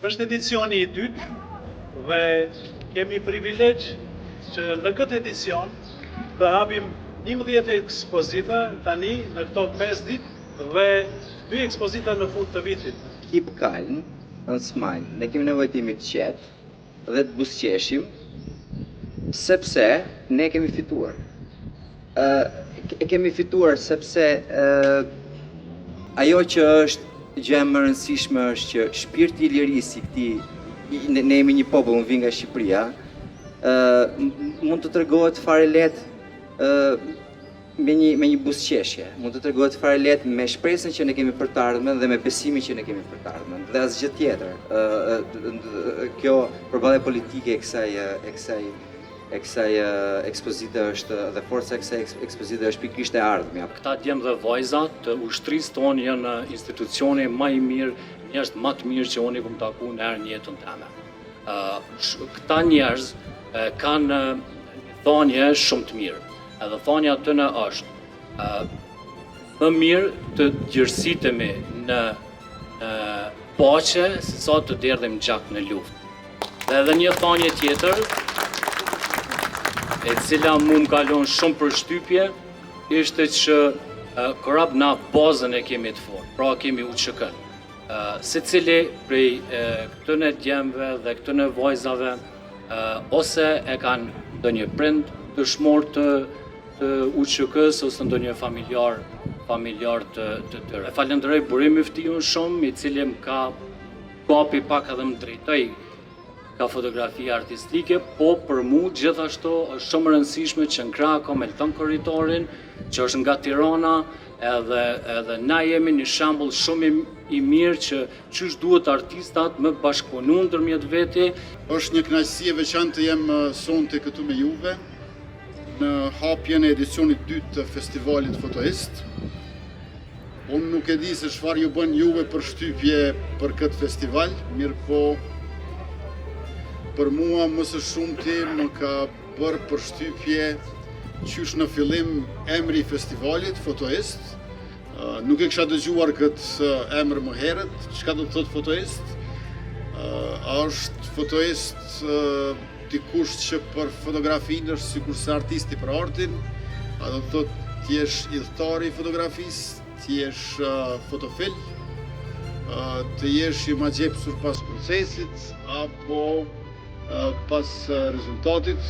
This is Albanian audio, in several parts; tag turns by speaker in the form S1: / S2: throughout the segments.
S1: Është edicioni I dytë dhe kemi privilegj që në këtë edicion të hapim 11 ekspozita tani në këto 5 ditë dhe 2 ekspozita në fund të vitit.
S2: Keep calm and smile. Ne kemi nevojë të jemi të qetë dhe të buzëqeshim, sepse ne kemi fituar. Kemi fituar sepse ajo që është gjë më e rëndësishme është që shpirti I lirisë I këtij, ne jemi një popull, unë vi nga Shqipëria, mund të tregohet fare lehtë me një buzëqeshje, mund të tregohet fare lehtë me shpresën që ne kemi për të ardhmen dhe me besimin që ne kemi për të ardhmen dhe asgjë tjetër. Kjo përballje politike e kësaj ekspozite është dhe forca e kësaj ekspozite është pikërisht e ardhmja.
S3: Këta djemë dhe vajza të ushtrisë tonë janë institucioni më I mirë, njerëz më të mirë që unë I kam taku në herë në jetën time. Këta njerëz kanë një thonje shumë të mirë. Edhe thonja tëne është më mirë të gjërësitemi në paqe se sa të derdhim gjak në luftë. Dhe edhe një thonje tjetër, e cila mu më kalon shumë për shtypje, ishte që korab na bazën e kemi të fortë, pra kemi UÇK-n. Secili prej këtyne djemve dhe këtyne vajzave, ose e kanë ndonjë prind dëshmor të UÇK-s ose ndonjë familjar të tyre. Falenderoj Burim Myftiun shumë, I cili më ka kapi pak edhe më drejtoj ka fotografia artistike, po për mu gjithashtu është shumë rëndësishme që në krah ka Elton Korritorin, që është nga Tirana, edhe na jemi një shembull shumë I mirë që çysh duhet artistat me bashkëpunu ndërmjet veti.
S4: Është një kënaqësi e veçantë të jem sonte këtu me juve në hapjen e edicionit 2 të festivalit Fotoist. Unë nuk e di se çfarë ju bën juve për shtypje për këtë festival, mirë po për mua më së shumti më ka bërë përshtypje qysh në fillim emri I festivalit, Fotoist. Nuk e kisha dëgjuar këtë emër më herët, çka do të thotë Fotoist? Është Fotoist dikush që për fotografinë është sikurse artisti për artin, a do të thotë ti jesh idhëtari I fotografisë, ti jesh fotofil, të jesh I magjepsur pas procesit apo pas rezultatit.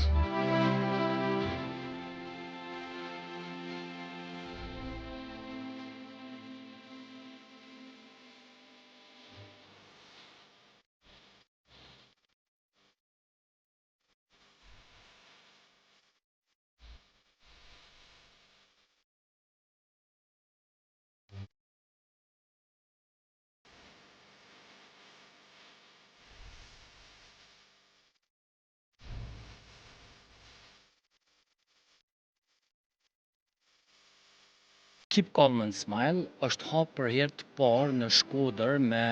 S3: Keep Calm and Smile është hap për herë të parë në Shkodër me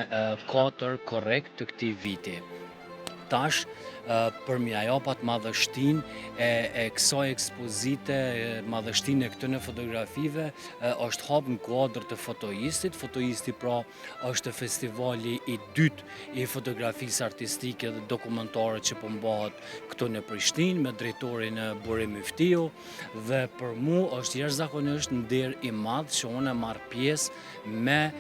S3: 4 korrekt të këtij viti. Tash, për mja japat madhështin e kësaj ekspozite, madhështin e këtyne fotografive, është hap në kuadër të Fotoistit. Fotoisti pra është festivali I dytë I fotografisë artistike dhe dokumentare që po mbahet këtu në Prishtinë me drejtorin Burim Myftiu dhe për mu është jashtëzakonisht nder I madh që unë marr pjesë me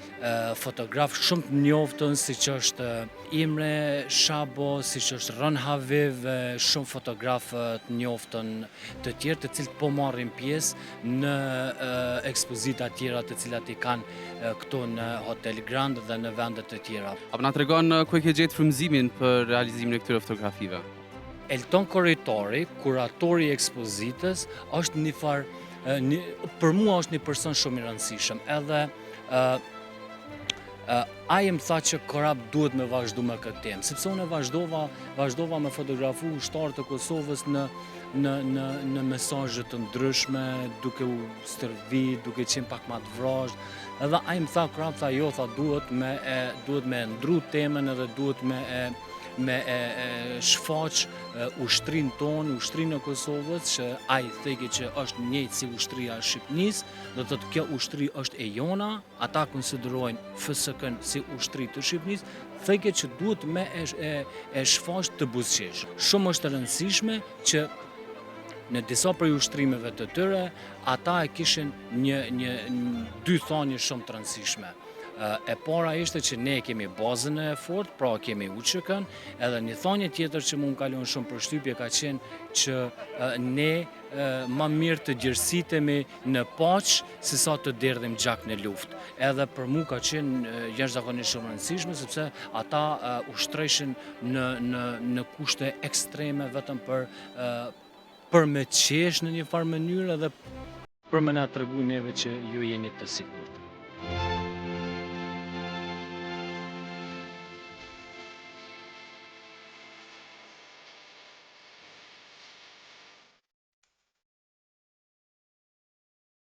S3: fotograf shumë të njoftën siç është Imre Shabo, siç është Ron Haviv, shumë fotografë të njoftën të tjerë të cilët po marrin pjesë në ekspozita tjera të cilat I kanë këtu në Hotel Grand dhe në vende të tjera.
S5: Apo na tregon ku e ke gjetë frymëzimin për realizimin e këtyre fotografive?
S3: Elton Korritori, kuratori I ekspozitës, është një farë për mua është një person shumë I rëndësishëm, edhe ai më tha që Korab duhet me vazhdu me këtë temë, sepse unë vazhdova me fotografu ushtarë të Kosovës në mesazhe të ndryshme, duke u stërvi, duke qenë pak më të vrazhd. Edhe ai më tha Korab, tha jo, tha duhet me ndru temën edhe duhet me me shfaq ushtrin tonë, ushtrin e Kosovës, që ai thegi që është njëjtë si ushtria e Shqipënisë, do të thotë kjo ushtri është e jona, ata konsiderojnë FSK-n si ushtri të Shqipënisë, thege që duhet me e shfaq të buzëqesh. Shumë është e rëndësishme që në disa prej ushtrimeve të tyre, ata e kishin një dy thonje shumë të rëndësishme. E para ishte që ne kemi bazën e fort, pra kemi UÇK-n, edhe një thonje tjetër që mu më kalon shumë përshtypje ka qenë që ne ma mirë të gjerësitemi në paqë se sa të derdhim gjak në luftë. Edhe për mu ka qenë jashtëzakonisht shumë rëndësishme, sepse ata ushtreshin në kushte ekstreme vetëm për me qesh në një farë mënyrë edhe për me na tregu neve që ju jeni të sigurt.